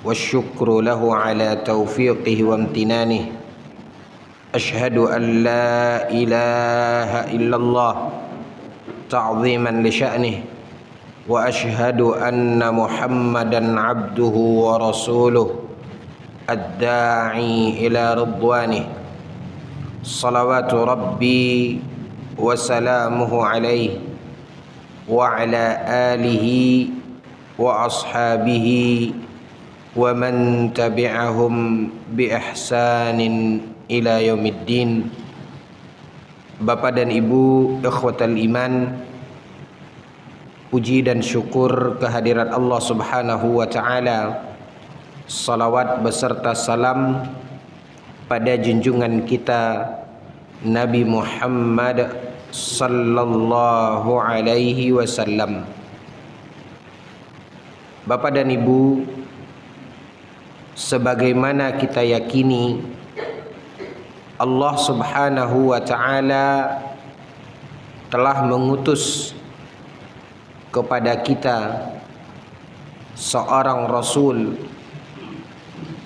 والشكر له على توفيقه وامتنانه. أشهد أن لا إله إلا الله تعظيما لشأنه، وأشهد أن محمدا عبده ورسوله الداعي إلى رضوانه. صلوات ربي وسلامه عليه وعلى آله وأصحابه ومن تبعهم بإحسان ila yaumiddin. Bapak dan Ibu ikhwatal iman, puji dan syukur kehadirat Allah Subhanahu wa taala. Salawat beserta salam pada junjungan kita Nabi Muhammad sallallahu alaihi wasallam. Bapak dan Ibu, sebagaimana kita yakini Allah Subhanahu wa taala telah mengutus kepada kita seorang rasul,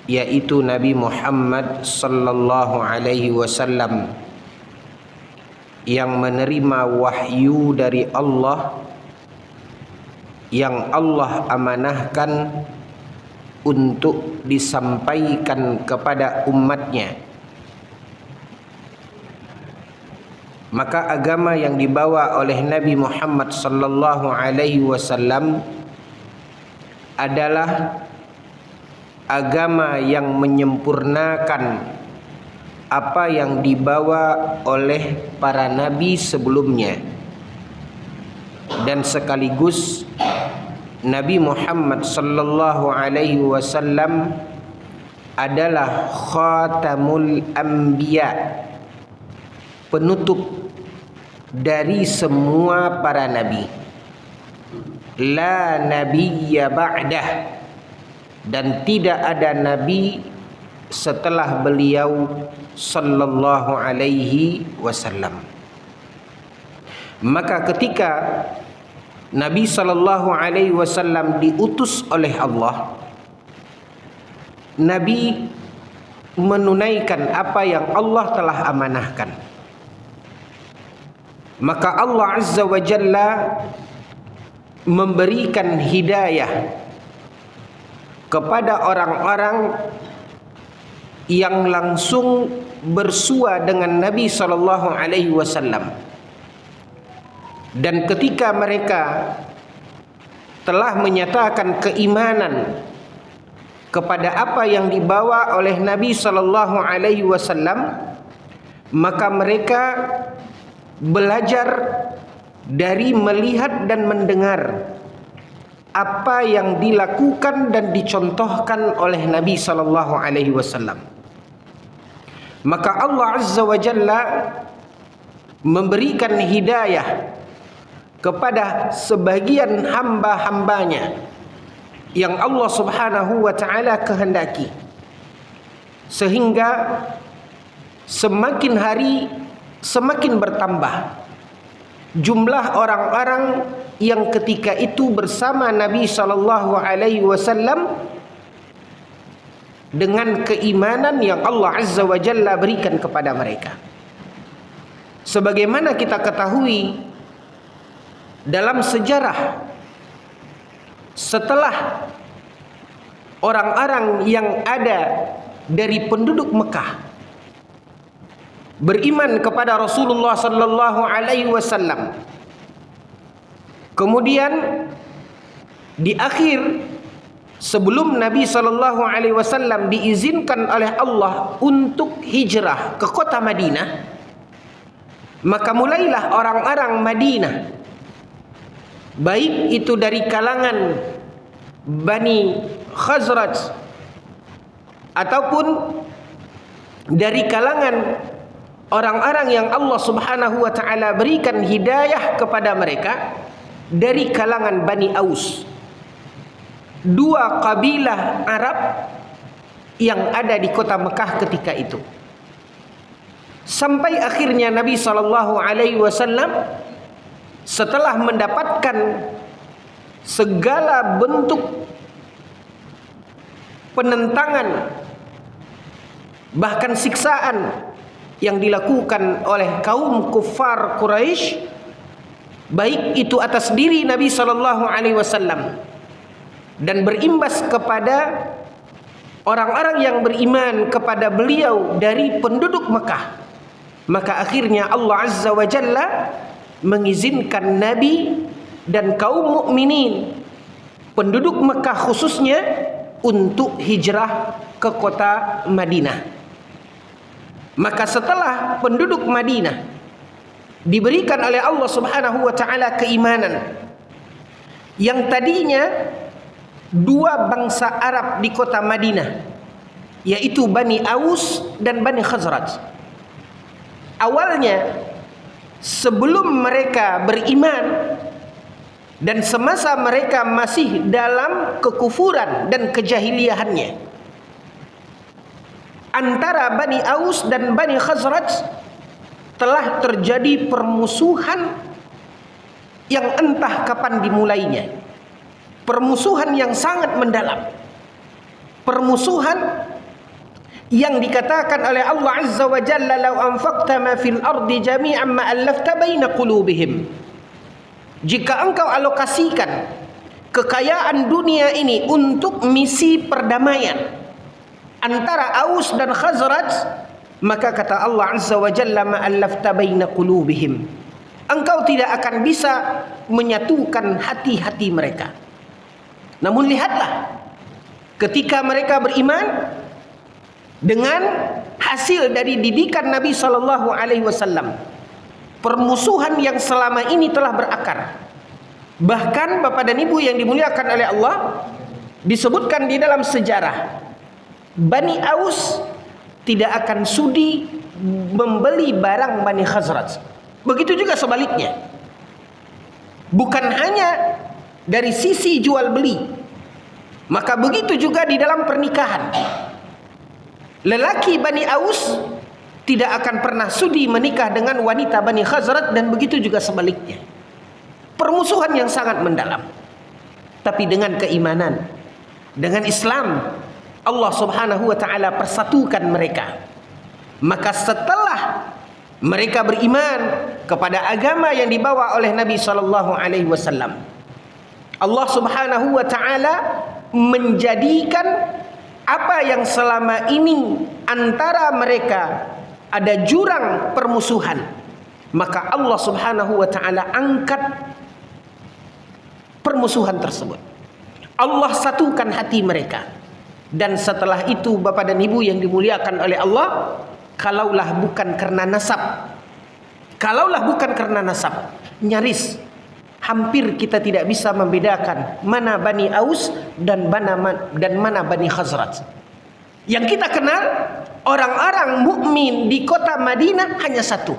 yaitu Nabi Muhammad sallallahu alaihi wasallam, yang menerima wahyu dari Allah, yang Allah amanahkan untuk disampaikan kepada umatnya. Maka agama yang dibawa oleh Nabi Muhammad sallallahu alaihi wasallam adalah agama yang menyempurnakan apa yang dibawa oleh para nabi sebelumnya, dan sekaligus Nabi Muhammad sallallahu alaihi wasallam adalah khatamul anbiya, penutup dari semua para nabi. La nabiyya ba'dah, dan tidak ada nabi setelah beliau sallallahu alaihi wasallam. Maka ketika Nabi sallallahu alaihi wasallam diutus oleh Allah, Nabi menunaikan apa yang Allah telah amanahkan. Maka Allah Azza wa Jalla memberikan hidayah kepada orang-orang yang langsung bersua dengan Nabi sallallahu alaihi wasallam. Dan ketika mereka telah menyatakan keimanan kepada apa yang dibawa oleh Nabi sallallahu alaihi wasallam, maka mereka belajar dari melihat dan mendengar apa yang dilakukan dan dicontohkan oleh Nabi sallallahu alaihi wasallam. Maka Allah Azza wa Jalla memberikan hidayah kepada sebagian hamba-hambanya yang Allah Subhanahu wa taala kehendaki, sehingga semakin hari semakin bertambah jumlah orang-orang yang ketika itu bersama Nabi sallallahu alaihi wasallam dengan keimanan yang Allah Azza wa Jalla berikan kepada mereka. Sebagaimana kita ketahui dalam sejarah, setelah orang-orang yang ada dari penduduk Mekah beriman kepada Rasulullah sallallahu alaihi wasallam, kemudian di akhir sebelum Nabi sallallahu alaihi wasallam diizinkan oleh Allah untuk hijrah ke kota Madinah, maka mulailah orang-orang Madinah, baik itu dari kalangan Bani Khazraj ataupun dari kalangan orang-orang yang Allah Subhanahu wa taala berikan hidayah kepada mereka dari kalangan Bani Aus, dua kabilah Arab yang ada di kota Mekah ketika itu. Sampai akhirnya Nabi sallallahu alaihi wasallam setelah mendapatkan segala bentuk penentangan, bahkan siksaan yang dilakukan oleh kaum kufar Quraisy, baik itu atas diri Nabi SAW dan berimbas kepada orang-orang yang beriman kepada beliau dari penduduk Mekah. Maka akhirnya Allah Azza wa Jalla mengizinkan Nabi dan kaum mukminin penduduk Mekah khususnya untuk hijrah ke kota Madinah. Maka setelah penduduk Madinah diberikan oleh Allah Subhanahu wa taala keimanan, yang tadinya dua bangsa Arab di kota Madinah, yaitu Bani Aus dan Bani Khazraj. Awalnya sebelum mereka beriman dan semasa mereka masih dalam kekufuran dan kejahiliahannya, antara Bani Aus dan Bani Khazraj telah terjadi permusuhan yang entah kapan dimulainya. Permusuhan yang sangat mendalam. Permusuhan yang dikatakan oleh Allah Azza wa Jalla, "Lau anfaqta ma fil ardi jami'an ma allafta baina qulubihim." Jika engkau alokasikan kekayaan dunia ini untuk misi perdamaian antara Aus dan Khazraj, maka kata Allah Azza wa Jalla, "Ma allafta baina qulubihim." Engkau tidak akan bisa menyatukan hati-hati mereka. Namun lihatlah, ketika mereka beriman dengan hasil dari didikan Nabi SAW, permusuhan yang selama ini telah berakar. Bahkan Bapak dan Ibu yang dimuliakan oleh Allah, disebutkan di dalam sejarah, Bani Aus tidak akan sudi membeli barang Bani Khazraj. Begitu juga sebaliknya. Bukan hanya dari sisi jual beli, maka begitu juga di dalam pernikahan. Lelaki Bani Aus tidak akan pernah sudi menikah dengan wanita Bani Khazraj, dan begitu juga sebaliknya. Permusuhan yang sangat mendalam. Tapi dengan keimanan, dengan Islam, Allah Subhanahu wa taala persatukan mereka. Maka setelah mereka beriman kepada agama yang dibawa oleh Nabi SAW, Allah Subhanahu wa taala menjadikan apa yang selama ini antara mereka ada jurang permusuhan, maka Allah Subhanahu wa taala angkat permusuhan tersebut. Allah satukan hati mereka. Dan setelah itu Bapak dan Ibu yang dimuliakan oleh Allah, kalaulah bukan karena nasab, nyaris hampir kita tidak bisa membedakan mana Bani Aus dan mana Bani Khazraj. Yang kita kenal orang-orang mukmin di kota Madinah hanya satu.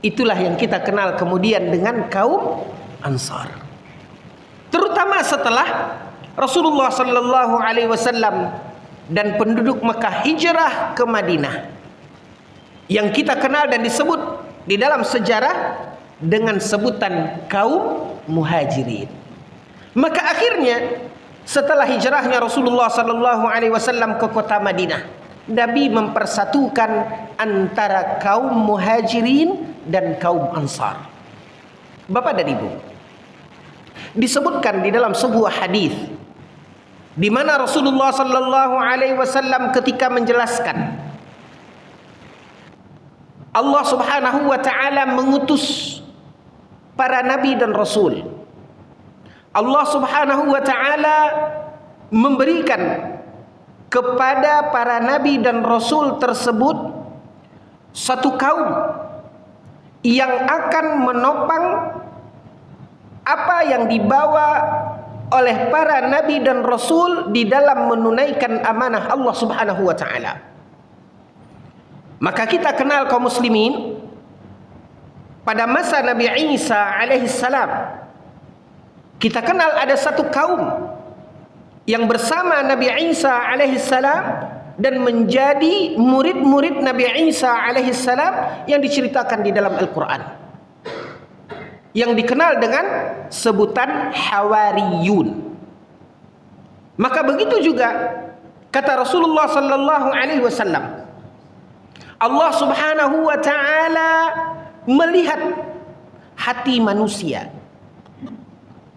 Itulah yang kita kenal kemudian dengan kaum Ansar. Terutama setelah Rasulullah sallallahu alaihi wasallam dan penduduk Mekah hijrah ke Madinah, yang kita kenal dan disebut di dalam sejarah dengan sebutan kaum Muhajirin. Maka akhirnya setelah hijrahnya Rasulullah sallallahu alaihi wasallam ke kota Madinah, Nabi mempersatukan antara kaum Muhajirin dan kaum Ansar. Bapak dan Ibu, disebutkan di dalam sebuah hadis di mana Rasulullah sallallahu alaihi wasallam ketika menjelaskan Allah Subhanahu wa taala mengutus para nabi dan rasul. Allah Subhanahu wa taala memberikan kepada para nabi dan rasul tersebut satu kaum yang akan menopang apa yang dibawa oleh para nabi dan rasul di dalam menunaikan amanah Allah Subhanahu wa taala. Maka kita kenal kaum muslimin pada masa Nabi Isa alaihi salam, kita kenal ada satu kaum yang bersama Nabi Isa alaihi salam dan menjadi murid-murid Nabi Isa alaihi salam yang diceritakan di dalam Al-Quran, yang dikenal dengan sebutan Hawariyun. Maka begitu juga Kata Rasulullah sallallahu alaihi wasallam, Allah Subhanahu wa taala melihat hati manusia,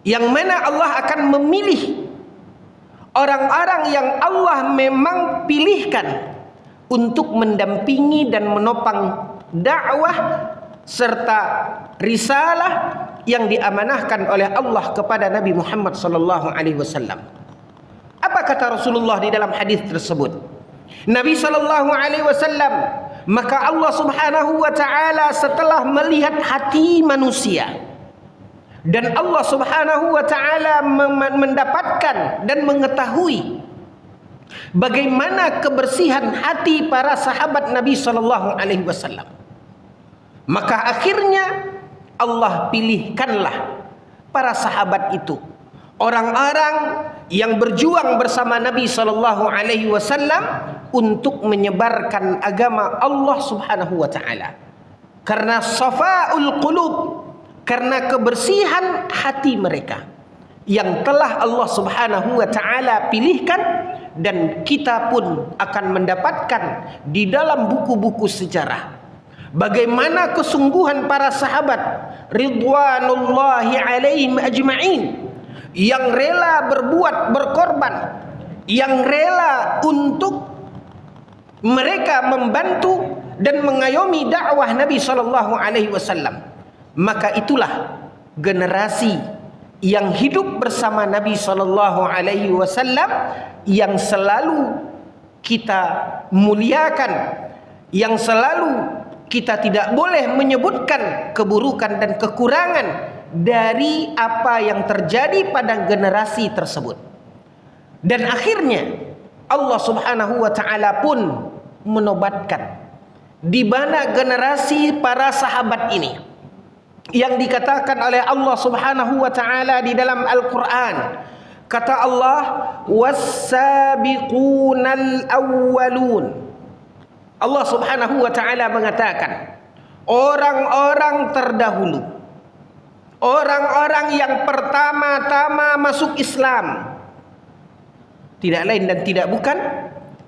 yang mana Allah akan memilih orang-orang yang Allah memang pilihkan untuk mendampingi dan menopang dakwah serta risalah yang diamanahkan oleh Allah kepada Nabi Muhammad sallallahu alaihi wasallam. Apa kata Rasulullah di dalam hadis tersebut? Nabi sallallahu alaihi wasallam, maka Allah Subhanahu wa taala setelah melihat hati manusia dan Allah Subhanahu wa taala mendapatkan dan mengetahui bagaimana kebersihan hati para sahabat Nabi sallallahu alaihi wasallam, maka akhirnya Allah pilihkanlah para sahabat itu, orang-orang yang berjuang bersama Nabi sallallahu alaihi wasallam untuk menyebarkan agama Allah Subhanahu wa taala. Karena safaul qulub, karena kebersihan hati mereka yang telah Allah Subhanahu wa taala pilihkan, dan kita pun akan mendapatkan di dalam buku-buku sejarah bagaimana kesungguhan para sahabat ridwanullahi alaihim ajma'in yang rela berbuat, berkorban, yang rela untuk mereka membantu dan mengayomi dakwah Nabi sallallahu alaihi wasallam. Maka itulah generasi yang hidup bersama Nabi sallallahu alaihi wasallam yang selalu kita muliakan, yang selalu kita tidak boleh menyebutkan keburukan dan kekurangan dari apa yang terjadi pada generasi tersebut. Dan akhirnya Allah Subhanahu wa taala pun menobatkan di mana generasi para sahabat ini yang dikatakan oleh Allah Subhanahu wa taala di dalam Al-Qur'an. Kata Allah, was-sabiqunal awwalun. Allah Subhanahu wa taala mengatakan, orang-orang terdahulu, orang-orang yang pertama-tama masuk Islam, tidak lain dan tidak bukan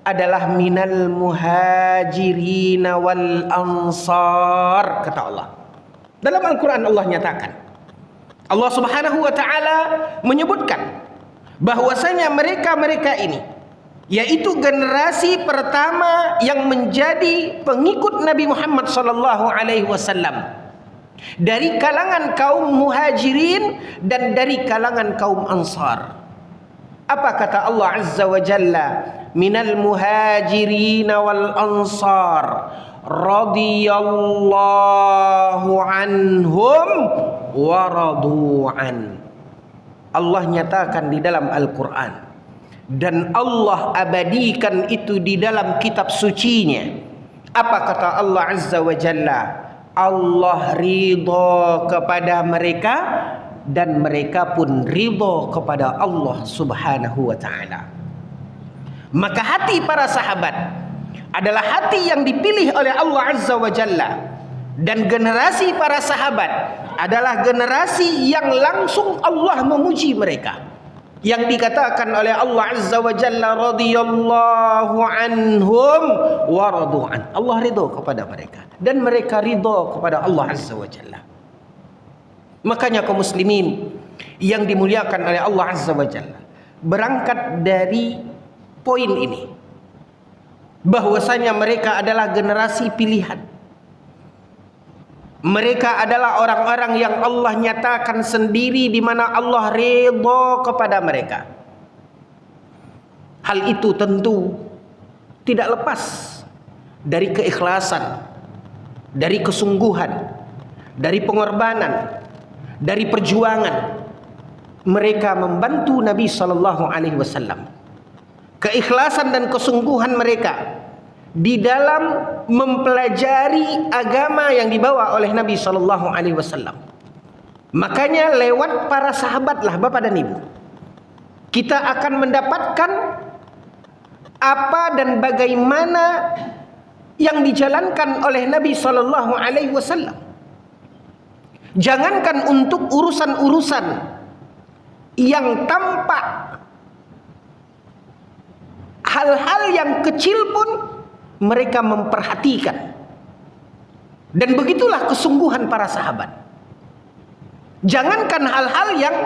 adalah minal muhajirin wal ansar, kata Allah. Dalam Al-Quran Allah nyatakan, Allah Subhanahu wa taala menyebutkan bahwasanya mereka-mereka ini, yaitu generasi pertama yang menjadi pengikut Nabi Muhammad sallallahu alaihi wasallam, dari kalangan kaum muhajirin dan dari kalangan kaum ansar. Apa kata Allah Azza wa Jalla? Minal muhajirin wal ansar radhiyallahu anhum wa radu an. Allah nyatakan di dalam Al-Quran, dan Allah abadikan itu di dalam kitab sucinya. Apa kata Allah Azza wa Jalla? Allah ridha kepada mereka dan mereka pun ridha kepada Allah Subhanahu wa taala. Maka hati para sahabat adalah hati yang dipilih oleh Allah Azza wa Jalla, dan generasi para sahabat adalah generasi yang langsung Allah memuji mereka, yang dikatakan oleh Allah Azza wa Jalla radhiyallahu anhum wa radu an. Allah ridha kepada mereka dan mereka ridha kepada Allah Azza wa Jalla. Makanya kaum muslimin yang dimuliakan oleh Allah Azza wa Jalla, berangkat dari poin ini bahwasanya mereka adalah generasi pilihan. Mereka adalah orang-orang yang Allah nyatakan sendiri di mana Allah ridha kepada mereka. Hal itu tentu tidak lepas dari keikhlasan, dari kesungguhan, dari pengorbanan, dari perjuangan mereka membantu Nabi sallallahu alaihi wasallam. Keikhlasan dan kesungguhan mereka di dalam mempelajari agama yang dibawa oleh Nabi sallallahu alaihi wasallam. Makanya lewat para sahabatlah Bapak dan Ibu, kita akan mendapatkan apa dan bagaimana yang dijalankan oleh Nabi sallallahu alaihi wasallam. Jangankan untuk urusan-urusan yang tampak hal-hal yang kecil pun mereka memperhatikan. Dan begitulah kesungguhan para sahabat. Jangankan hal-hal yang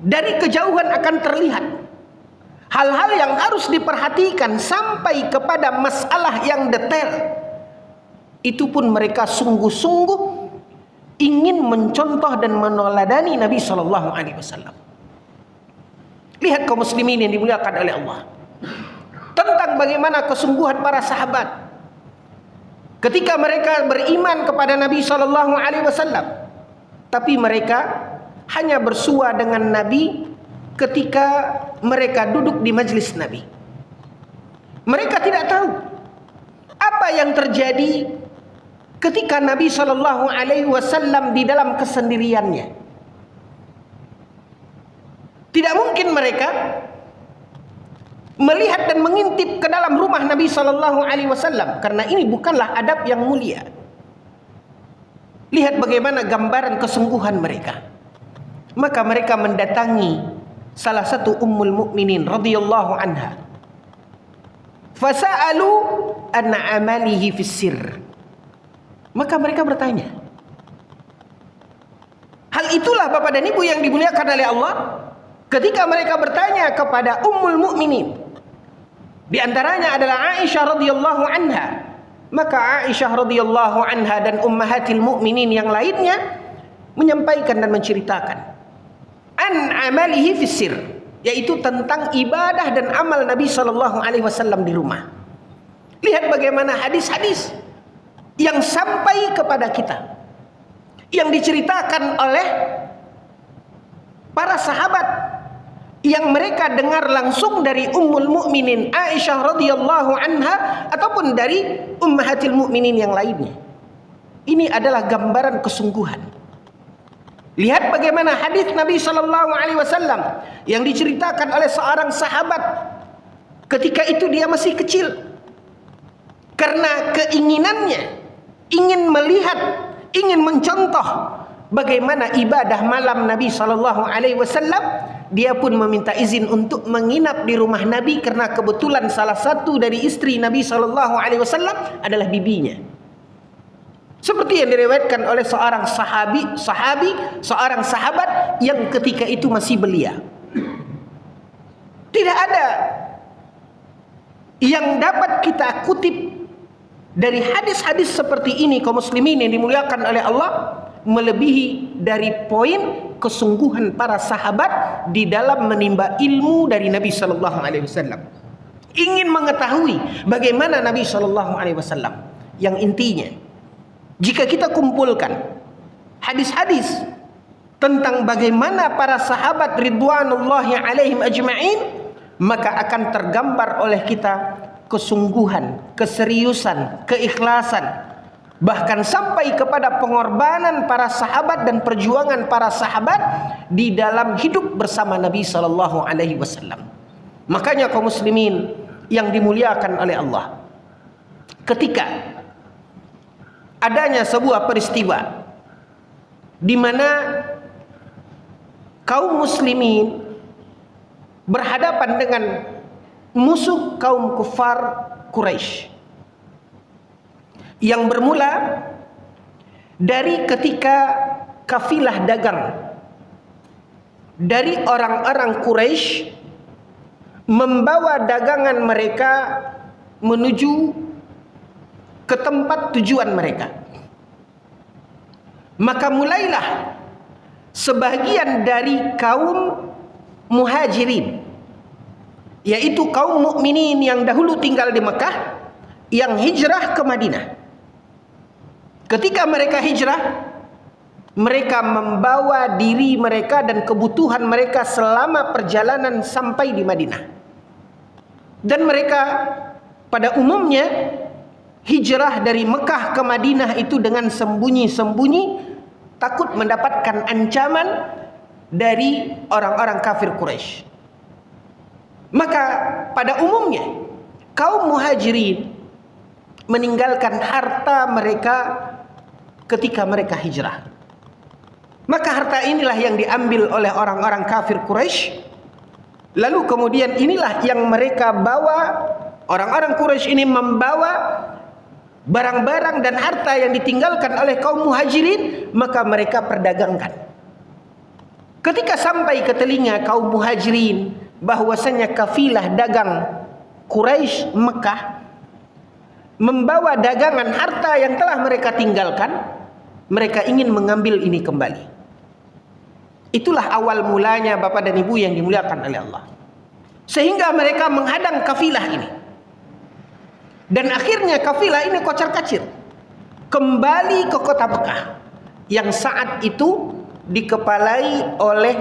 dari kejauhan akan terlihat, hal-hal yang harus diperhatikan sampai kepada masalah yang detail, itu pun mereka sungguh-sungguh ingin mencontoh dan meneladani Nabi SAW. Lihat kaum muslimin yang dimuliakan oleh Allah, tentang bagaimana kesungguhan para sahabat ketika mereka beriman kepada Nabi SAW, tapi mereka hanya bersua dengan Nabi ketika mereka duduk di majlis Nabi. Mereka tidak tahu apa yang terjadi ketika Nabi SAW di dalam kesendiriannya. Tidak mungkin mereka melihat dan mengintip ke dalam rumah Nabi SAW, karena ini bukanlah adab yang mulia. Lihat bagaimana gambaran kesungguhan mereka. Maka mereka mendatangi salah satu ummul mukminin radhiyallahu anha. Fasa'alu an amalihi fis sirr. Maka mereka bertanya. Hal itulah Bapak dan Ibu yang dimuliakan oleh Allah, ketika mereka bertanya kepada ummul mukminin, di antaranya adalah Aisyah radhiyallahu anha. Maka Aisyah radhiyallahu anha dan ummahatil mukminin yang lainnya menyampaikan dan menceritakan an amalihi fis sirr, yaitu tentang ibadah dan amal Nabi SAW di rumah. Lihat bagaimana hadis-hadis yang sampai kepada kita, yang diceritakan oleh para sahabat, yang mereka dengar langsung dari ummul mukminin Aisyah radhiyallahu anha ataupun dari ummahatil mukminin yang lainnya. Ini adalah gambaran kesungguhan. Lihat bagaimana hadis Nabi SAW yang diceritakan oleh seorang sahabat ketika itu dia masih kecil, karena keinginannya ingin melihat, ingin mencontoh bagaimana ibadah malam Nabi SAW, dia pun meminta izin untuk menginap di rumah Nabi, karena kebetulan salah satu dari istri Nabi SAW adalah bibinya. Seperti yang diriwayatkan oleh seorang seorang sahabat yang ketika itu masih belia. Tidak ada yang dapat kita kutip dari hadis-hadis seperti ini kaum muslimin yang dimuliakan oleh Allah, melebihi dari poin kesungguhan para sahabat di dalam menimba ilmu dari Nabi SAW. Ingin mengetahui bagaimana Nabi SAW, yang intinya jika kita kumpulkan hadis-hadis tentang bagaimana para sahabat ridwanullahi alaihim ajma'in, maka akan tergambar oleh kita kesungguhan, keseriusan, keikhlasan, bahkan sampai kepada pengorbanan para sahabat dan perjuangan para sahabat di dalam hidup bersama Nabi SAW. Makanya kaum muslimin yang dimuliakan oleh Allah, ketika adanya sebuah peristiwa di mana kaum muslimin berhadapan dengan musuh kaum kufar Quraisy, yang bermula dari ketika kafilah dagang dari orang-orang Quraisy membawa dagangan mereka menuju ke tempat tujuan mereka. Maka mulailah sebagian dari kaum muhajirin, yaitu kaum mukminin yang dahulu tinggal di Mekah, yang hijrah ke Madinah. Ketika mereka hijrah, mereka membawa diri mereka dan kebutuhan mereka selama perjalanan sampai di Madinah. Dan mereka pada umumnya hijrah dari Mekah ke Madinah itu dengan sembunyi-sembunyi, takut mendapatkan ancaman dari orang-orang kafir Quraisy. Maka pada umumnya kaum muhajirin meninggalkan harta mereka ketika mereka hijrah. Maka harta inilah yang diambil oleh orang-orang kafir Quraisy Lalu kemudian inilah yang mereka bawa, orang-orang Quraisy ini membawa barang-barang dan harta yang ditinggalkan oleh kaum muhajirin, maka mereka perdagangkan. Ketika sampai ke telinga kaum muhajirin bahwasanya kafilah dagang Quraisy Mekah membawa dagangan harta yang telah mereka tinggalkan, mereka ingin mengambil ini kembali. Itulah awal mulanya Bapak dan Ibu yang dimuliakan oleh Allah. Sehingga mereka menghadang kafilah ini. Dan akhirnya kafilah ini kocar-kacir kembali ke kota Mekah yang saat itu dikepalai oleh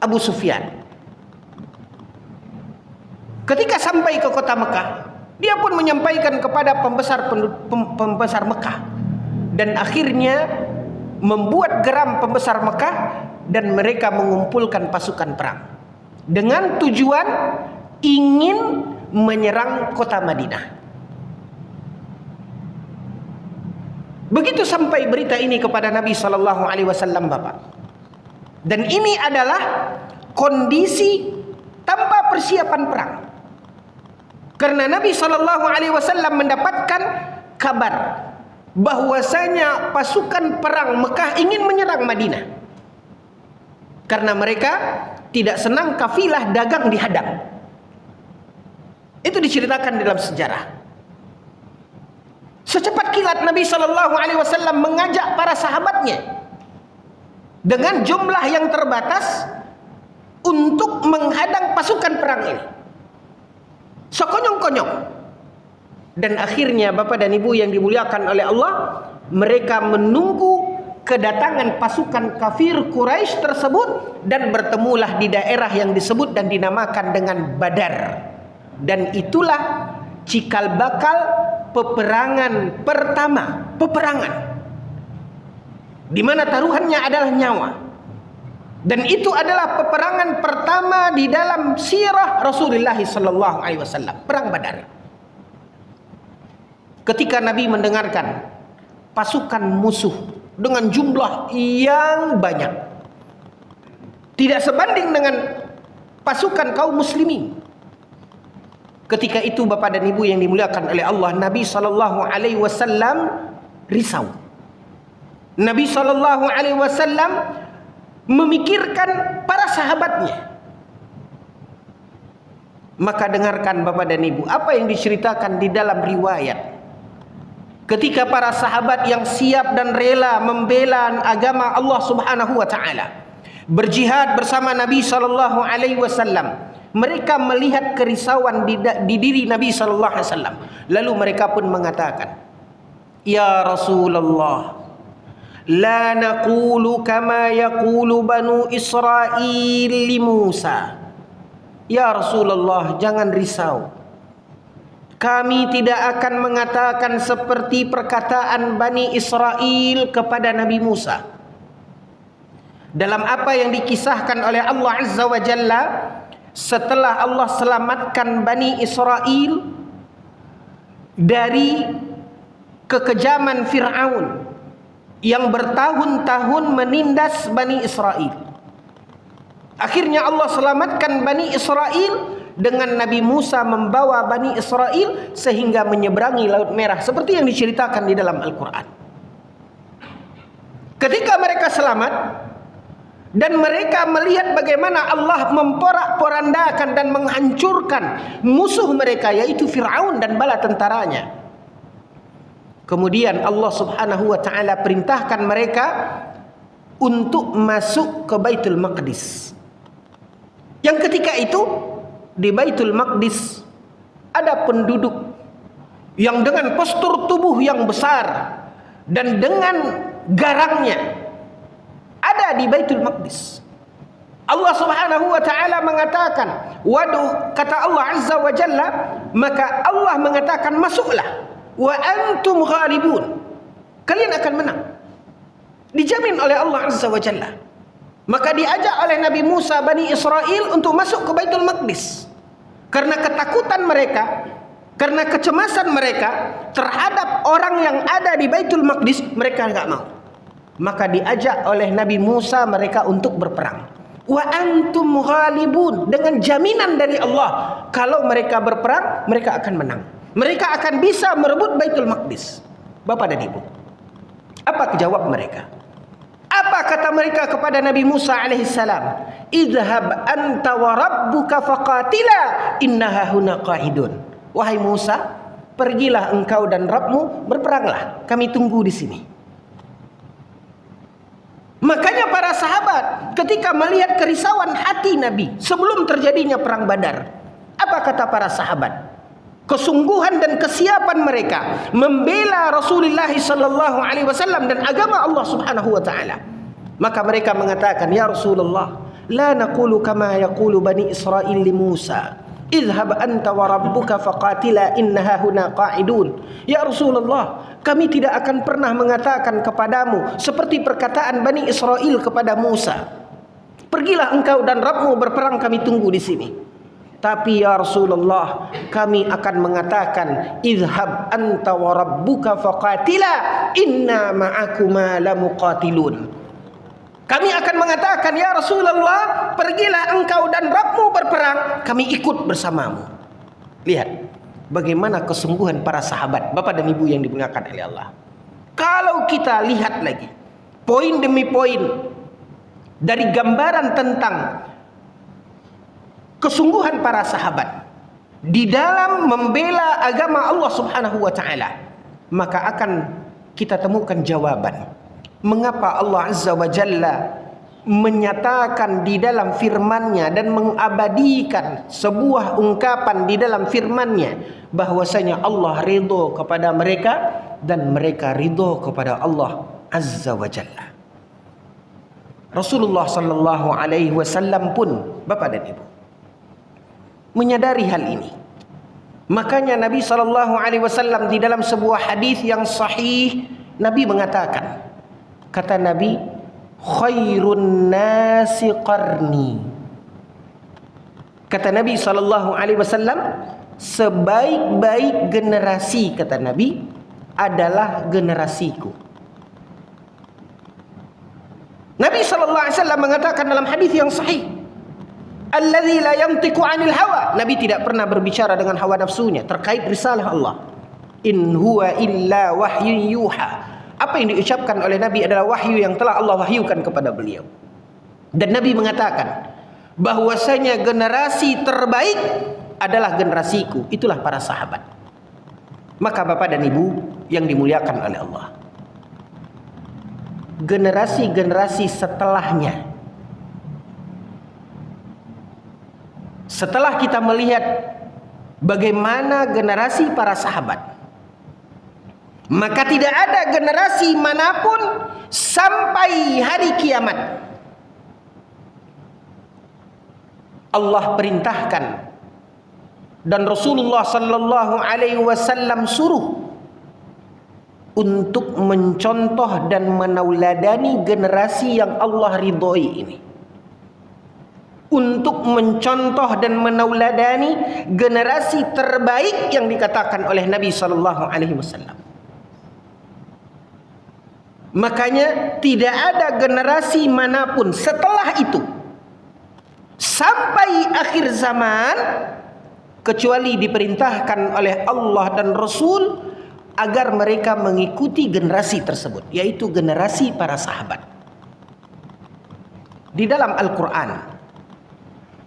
Abu Sufyan. Ketika sampai ke kota Mekah, dia pun menyampaikan kepada pembesar Mekah, dan akhirnya membuat geram pembesar Mekah, dan mereka mengumpulkan pasukan perang dengan tujuan ingin menyerang kota Madinah. Begitu sampai berita ini kepada Nabi sallallahu alaihi wasallam, Bapak. Dan ini adalah kondisi tanpa persiapan perang. Karena Nabi sallallahu alaihi wasallam mendapatkan kabar bahwasanya pasukan perang Mekah ingin menyerang Madinah. Karena mereka tidak senang kafilah dagang dihadang. Itu diceritakan dalam sejarah. Secepat kilat Nabi sallallahu alaihi wasallam mengajak para sahabatnya dengan jumlah yang terbatas untuk menghadang pasukan perang ini. Sekonyong-konyong. Dan akhirnya Bapak dan Ibu yang dimuliakan oleh Allah, mereka menunggu kedatangan pasukan kafir Quraisy tersebut dan bertemulah di daerah yang disebut dan dinamakan dengan Badar. Dan itulah cikal bakal peperangan pertama, di mana taruhannya adalah nyawa. Dan itu adalah peperangan pertama di dalam sirah Rasulullah sallallahu alaihi wasallam, perang Badar. Ketika Nabi mendengarkan pasukan musuh dengan jumlah yang banyak, tidak sebanding dengan pasukan kaum muslimin. Ketika itu Bapak dan Ibu yang dimuliakan oleh Allah, Nabi sallallahu alaihi wasallam risau. Nabi sallallahu alaihi wasallam memikirkan para sahabatnya. Maka dengarkan Bapak dan Ibu apa yang diceritakan di dalam riwayat. Ketika para sahabat yang siap dan rela membela agama Allah Subhanahu wa taala berjihad bersama Nabi sallallahu alaihi wasallam, mereka melihat kerisauan di diri Nabi sallallahu alaihi wasallam. Lalu mereka pun mengatakan, "Ya Rasulullah, la naqulu kama yaqulu Banu Israil li Musa." Ya Rasulullah, jangan risau. Kami tidak akan mengatakan seperti perkataan Bani Israel kepada Nabi Musa. Dalam apa yang dikisahkan oleh Allah Azza wa Jalla, setelah Allah selamatkan Bani Israel dari kekejaman Fir'aun yang bertahun-tahun menindas Bani Israel. Akhirnya Allah selamatkan Bani Israel dengan Nabi Musa membawa Bani Israel sehingga menyeberangi Laut Merah seperti yang diceritakan di dalam Al-Quran. Ketika mereka selamat dan mereka melihat bagaimana Allah memporak-porandakan dan menghancurkan musuh mereka, yaitu Fir'aun dan bala tentaranya, kemudian Allah Subhanahu wa ta'ala perintahkan mereka untuk masuk ke Baitul Maqdis. Yang ketika itu di Baitul Maqdis ada penduduk yang dengan postur tubuh yang besar dan dengan garangnya ada di Baitul Maqdis. Allah Subhanahu wa taala mengatakan, waduh, kata Allah Azza wa Jalla, maka Allah mengatakan, masuklah wa antum ghalibun, kalian akan menang, dijamin oleh Allah Azza wa Jalla. Maka diajak oleh Nabi Musa Bani Israel untuk masuk ke Baitul Maqdis. Karena ketakutan mereka, karena kecemasan mereka terhadap orang yang ada di Baitul Maqdis, mereka enggak mau. Maka diajak oleh Nabi Musa mereka untuk berperang. Wa antum ghalibun, dengan jaminan dari Allah kalau mereka berperang mereka akan menang. Mereka akan bisa merebut Baitul Maqdis. Bapak dan Ibu, apa jawab mereka? Apa kata mereka kepada Nabi Musa alaihissalam? Idhhab anta wa rabbuka faqatila innaha huna qa'idun. Wahai Musa, pergilah engkau dan Rabbmu berperanglah, kami tunggu di sini. Makanya para sahabat ketika melihat kerisauan hati Nabi sebelum terjadinya perang Badar, apa kata para sahabat? Kesungguhan dan kesiapan mereka membela Rasulullah sallallahu alaihi wasallam dan agama Allah Subhanahu wa taala. Maka mereka mengatakan, "Ya Rasulullah, la naqulu kama yaqulu Bani Israil li Musa. Idhhab anta wa rabbuka faqatila innaha huna qa'idun." Ya Rasulullah, kami tidak akan pernah mengatakan kepadamu seperti perkataan Bani Israel kepada Musa. Pergilah engkau dan Rabbmu berperang, kami tunggu di sini. Tapi ya Rasulullah, kami akan mengatakan, idhhab anta wa rabbuka faqatila inna ma'akuma lamuqatilun. Kami akan mengatakan, ya Rasulullah, pergilah engkau dan Rabbmu berperang, kami ikut bersamamu. Lihat bagaimana kesungguhan para sahabat, Bapak dan Ibu yang dimuliakan oleh Allah. Kalau kita lihat lagi poin demi poin dari gambaran tentang kesungguhan para sahabat di dalam membela agama Allah Subhanahu wa taala, maka akan kita temukan jawaban mengapa Allah Azza wa Jalla menyatakan di dalam firman-Nya dan mengabadikan sebuah ungkapan di dalam firman-Nya bahwasanya Allah ridho kepada mereka dan mereka ridho kepada Allah Azza wa Jalla. Rasulullah sallallahu alaihi wasallam pun, Bapak dan Ibu, menyadari hal ini. Makanya Nabi sallallahu alaihi wasallam di dalam sebuah hadis yang sahih, Nabi mengatakan, kata Nabi, khairun nasi qarni. Kata Nabi sallallahu alaihi wasallam, sebaik-baik generasi, kata Nabi, adalah generasiku. Nabi sallallahu alaihi wasallam mengatakan dalam hadis yang sahih, alladzi la yantiqu 'anil hawa. Nabi tidak pernah berbicara dengan hawa nafsunya terkait risalah Allah. In huwa illa wahyun yuha. Apa yang diucapkan oleh Nabi adalah wahyu yang telah Allah wahyukan kepada beliau. Dan Nabi mengatakan bahwasanya generasi terbaik adalah generasiku, itulah para sahabat. Maka Bapak dan Ibu yang dimuliakan oleh Allah, generasi-generasi setelahnya, setelah kita melihat bagaimana generasi para sahabat, maka tidak ada generasi manapun sampai hari kiamat Allah perintahkan dan Rasulullah sallallahu alaihi wasallam suruh untuk mencontoh dan menauladani generasi yang Allah ridhoi ini. Untuk mencontoh dan menauladani generasi terbaik yang dikatakan oleh Nabi sallallahu alaihi wasallam. Makanya tidak ada generasi manapun setelah itu sampai akhir zaman kecuali diperintahkan oleh Allah dan Rasul agar mereka mengikuti generasi tersebut, yaitu generasi para sahabat. Di dalam Al-Quran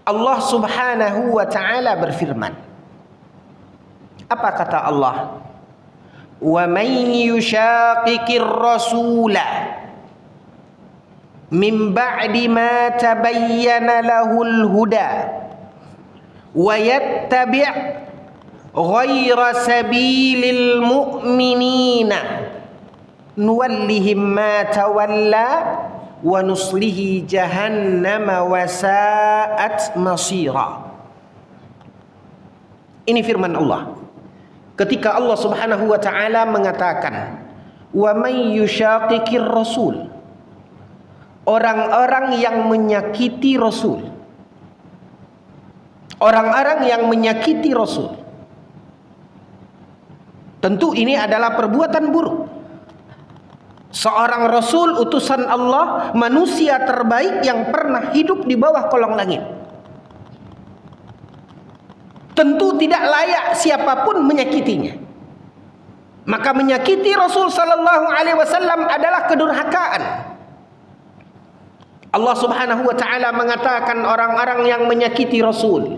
Allah Subhanahu wa ta'ala berfirman, apa kata Allah? Wa man yushaqiqir rasula min ba'di ma tabayyana lahul huda wa yattabi' ghayra sabilil mu'minina nuwallihim ma tawalla wa nuslihi jahannama wa sa'at masira. Ini firman Allah ketika Allah Subhanahu wa ta'ala mengatakan, wa may yushaqiqir rasul, orang-orang yang menyakiti Rasul, orang-orang yang menyakiti Rasul. Tentu ini adalah perbuatan buruk. seorang rasul utusan Allah, manusia terbaik yang pernah hidup di bawah kolong langit. Tentu tidak layak siapapun menyakitinya. Maka menyakiti Rasul sallallahu alaihi wasallam adalah kedurhakaan. Allah Subhanahu wa taala mengatakan orang-orang yang menyakiti Rasul,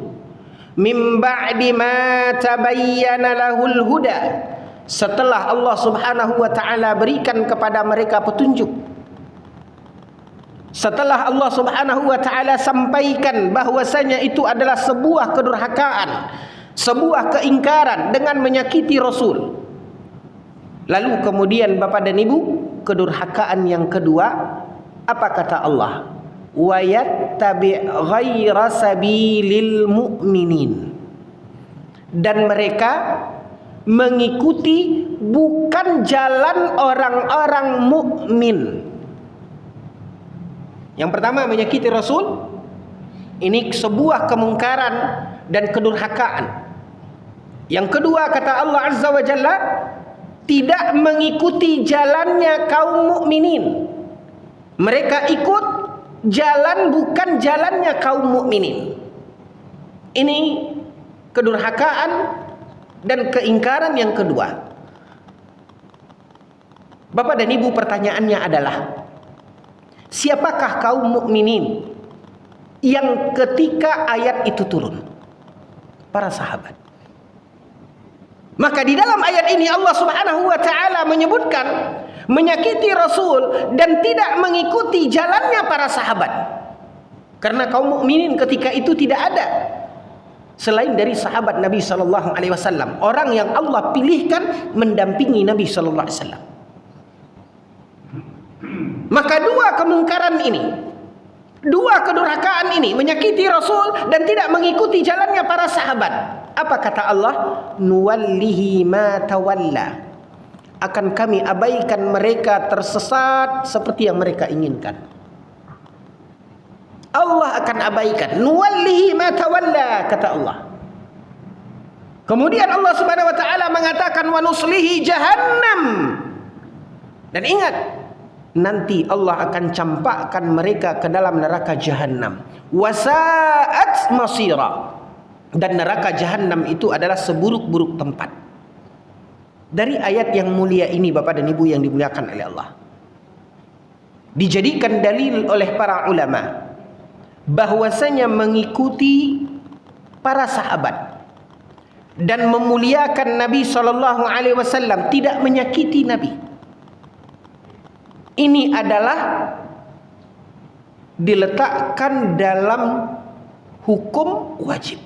mim ba'di ma tabayyana lahul huda, setelah Allah Subhanahu wa taala berikan kepada mereka petunjuk, setelah Allah Subhanahu wa taala sampaikan bahwasanya itu adalah sebuah kedurhakaan, sebuah keingkaran dengan menyakiti Rasul. Lalu kemudian Bapak dan Ibu, kedurhakaan yang kedua, apa kata Allah? Wa yattabi' ghaira sabilil mu'minin. Dan mereka mengikuti bukan jalan orang-orang mukmin. Yang pertama, menyakiti Rasul. Ini sebuah kemungkaran dan kedurhakaan. Yang kedua, kata Allah Azza wa Jalla, tidak mengikuti jalannya kaum mukminin. Mereka ikut jalan bukan jalannya kaum mukminin. Ini kedurhakaan dan keingkaran yang kedua. Bapak dan Ibu, pertanyaannya adalah, siapakah kaum mukminin yang ketika ayat itu turun? Para sahabat. Maka di dalam ayat ini Allah Subhanahu wa taala menyebutkan menyakiti Rasul dan tidak mengikuti jalannya para sahabat. Karena kaum mukminin ketika itu tidak ada selain dari sahabat Nabi sallallahu alaihi wasallam, orang yang Allah pilihkan mendampingi Nabi sallallahu alaihi wasallam. Maka dua kemungkaran ini, dua kedurhakaan ini, menyakiti Rasul dan tidak mengikuti jalannya para sahabat. Apa kata Allah? Nuwallihi ma tawalla. Akan kami abaikan mereka tersesat seperti yang mereka inginkan. Allah akan abaikan. Nuwallihi ma tawalla, kata Allah. Kemudian Allah Subhanahu wa taala mengatakan wa nuslihi jahannam. Dan ingat, nanti Allah akan campakkan mereka ke dalam neraka Jahannam. Wasa'at masira. Dan neraka Jahannam itu adalah seburuk-buruk tempat. Dari ayat yang mulia ini Bapak dan Ibu yang dimuliakan oleh Allah, dijadikan dalil oleh para ulama bahwasanya mengikuti para sahabat dan memuliakan Nabi sallallahu alaihi wasallam, tidak menyakiti Nabi, ini adalah diletakkan dalam hukum wajib.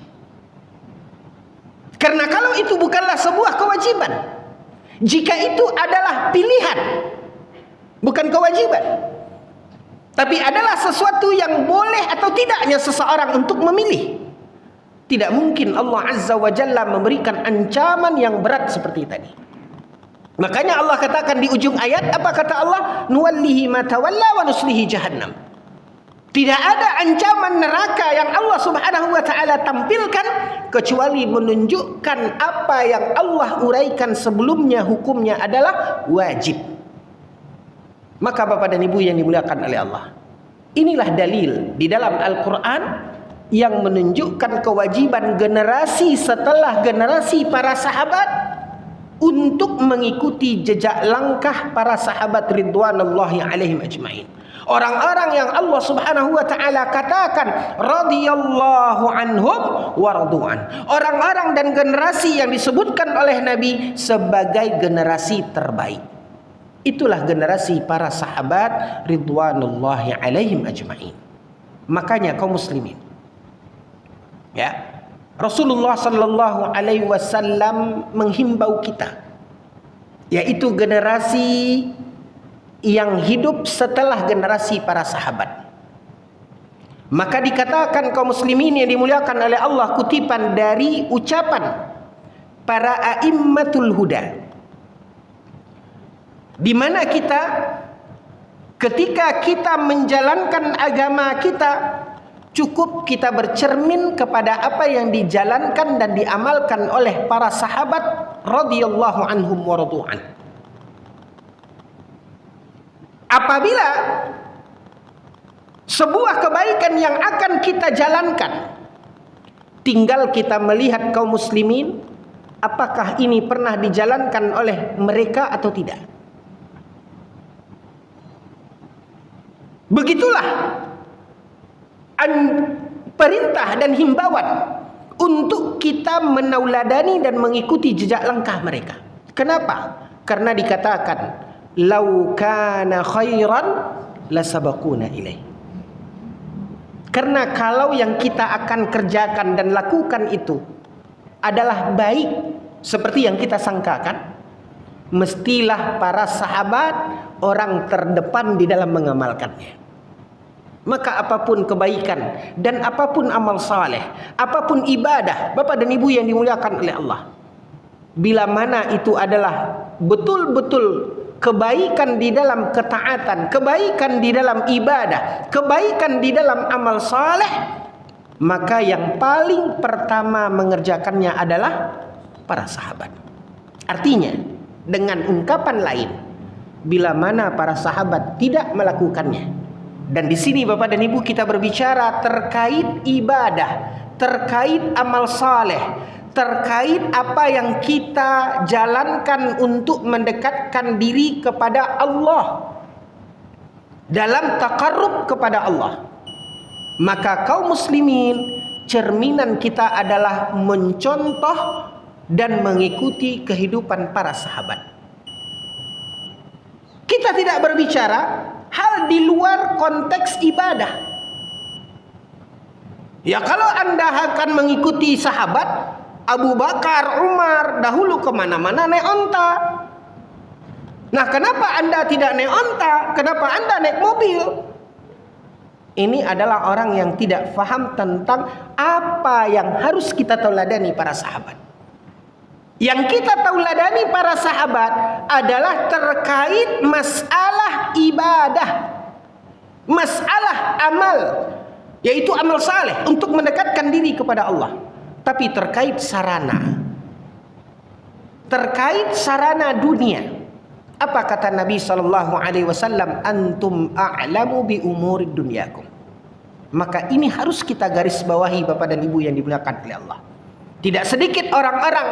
Karena kalau itu bukanlah sebuah kewajiban, jika itu adalah pilihan, bukan kewajiban, tapi adalah sesuatu yang boleh atau tidaknya seseorang untuk memilih, tidak mungkin Allah Azza wa Jalla memberikan ancaman yang berat seperti tadi. Makanya Allah katakan di ujung ayat, apa kata Allah? Nuwallihi ma tawalla wa nuslihi jahannam. Tidak ada ancaman neraka yang Allah Subhanahu wa taala tampilkan kecuali menunjukkan apa yang Allah uraikan sebelumnya, hukumnya adalah wajib. Maka Bapak dan Ibu yang dimuliakan oleh Allah, inilah dalil di dalam Al-Quran yang menunjukkan kewajiban generasi setelah generasi para sahabat untuk mengikuti jejak langkah para sahabat ridwanullahi alaihim ajmain. Orang-orang yang Allah Subhanahu wa taala katakan radhiyallahu anhum wa radu'an. Orang-orang dan generasi yang disebutkan oleh Nabi sebagai generasi terbaik. Itulah generasi para sahabat ridwanullahi alaihim ajmain. Makanya kaum muslimin, ya, Rasulullah sallallahu alaihi wasallam menghimbau kita, yaitu generasi yang hidup setelah generasi para sahabat. Maka dikatakan kaum muslimin yang dimuliakan oleh Allah, kutipan dari ucapan para a'immatul huda, di mana kita ketika kita menjalankan agama kita, cukup kita bercermin kepada apa yang dijalankan dan diamalkan oleh para sahabat radhiyallahu anhum wa radu'an. Apabila sebuah kebaikan yang akan kita jalankan, tinggal kita melihat kaum muslimin, apakah ini pernah dijalankan oleh mereka atau tidak. Begitulah perintah dan himbauan untuk kita menauladani dan mengikuti jejak langkah mereka. Kenapa? Karena dikatakan lau kana khairan lasabaquna ilaih. Karena kalau yang kita akan kerjakan dan lakukan itu adalah baik seperti yang kita sangkakan, mestilah para sahabat orang terdepan di dalam mengamalkannya. Maka apapun kebaikan dan apapun amal saleh, apapun ibadah, Bapak dan Ibu yang dimuliakan oleh Allah, bila mana itu adalah betul-betul kebaikan di dalam ketaatan, kebaikan di dalam ibadah, kebaikan di dalam amal saleh, maka yang paling pertama mengerjakannya adalah para sahabat. Artinya, dengan ungkapan lain, bila mana para sahabat tidak melakukannya, dan di sini Bapak dan Ibu kita berbicara terkait ibadah, terkait amal saleh, terkait apa yang kita jalankan untuk mendekatkan diri kepada Allah, dalam taqarrub kepada Allah, maka kaum muslimin cerminan kita adalah mencontoh dan mengikuti kehidupan para sahabat. Kita tidak berbicara hal di luar konteks ibadah. Ya, kalau Anda akan mengikuti sahabat Abu Bakar, Umar, dahulu kemana-mana naik onta. Nah, kenapa Anda tidak naik onta? Kenapa Anda naik mobil? Ini adalah orang yang tidak faham tentang apa yang harus kita tauladani para sahabat. Yang kita tauladani para sahabat adalah terkait masalah ibadah, masalah amal, yaitu amal saleh untuk mendekatkan diri kepada Allah. Tapi terkait sarana dunia, apa kata Nabi SAW? Antum a'lamu bi umuri dunyakum. Maka ini harus kita garis bawahi Bapak dan Ibu yang dimuliakan oleh Allah. Tidak sedikit orang-orang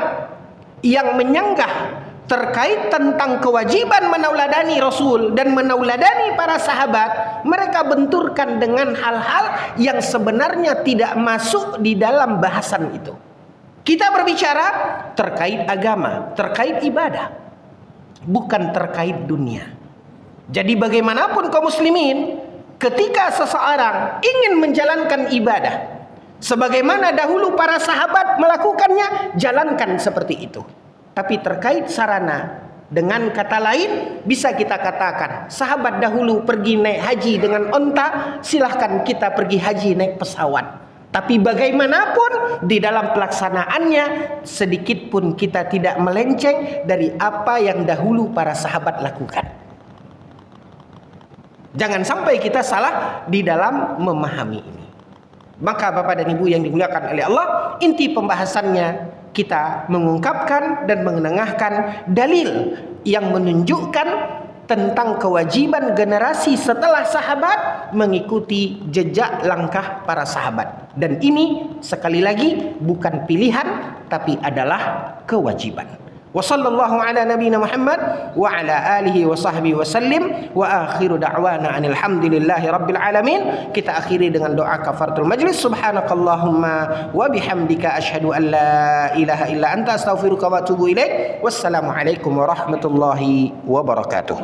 yang menyanggah terkait tentang kewajiban menauladani Rasul dan menauladani para sahabat. Mereka benturkan dengan hal-hal yang sebenarnya tidak masuk di dalam bahasan itu. Kita berbicara terkait agama, terkait ibadah, bukan terkait dunia. Jadi bagaimanapun kaum muslimin, ketika seseorang ingin menjalankan ibadah sebagaimana dahulu para sahabat melakukannya, jalankan seperti itu. Tapi terkait sarana, dengan kata lain bisa kita katakan sahabat dahulu pergi naik haji dengan onta, silahkan kita pergi haji naik pesawat. Tapi bagaimanapun di dalam pelaksanaannya sedikit pun kita tidak melenceng dari apa yang dahulu para sahabat lakukan. Jangan sampai kita salah di dalam memahami ini. Maka Bapak dan Ibu yang dimuliakan oleh Allah, inti pembahasannya kita mengungkapkan dan mengenengahkan dalil yang menunjukkan tentang kewajiban generasi setelah sahabat mengikuti jejak langkah para sahabat. Dan ini sekali lagi bukan pilihan, tapi adalah kewajiban. Wa sallallahu ala nabiyyina Muhammad wa ala alihi wa sahbihi wa sallim wa akhiru da'wana anil hamdulillahi rabbil alamin. Kita akhiri dengan doa kafaratul majlis. Subhanakallahumma wa bihamdika asyhadu an la ilaha illa anta astaghfiruka wa atubu ilaik. Wassalamu alaikum warahmatullahi wabarakatuh.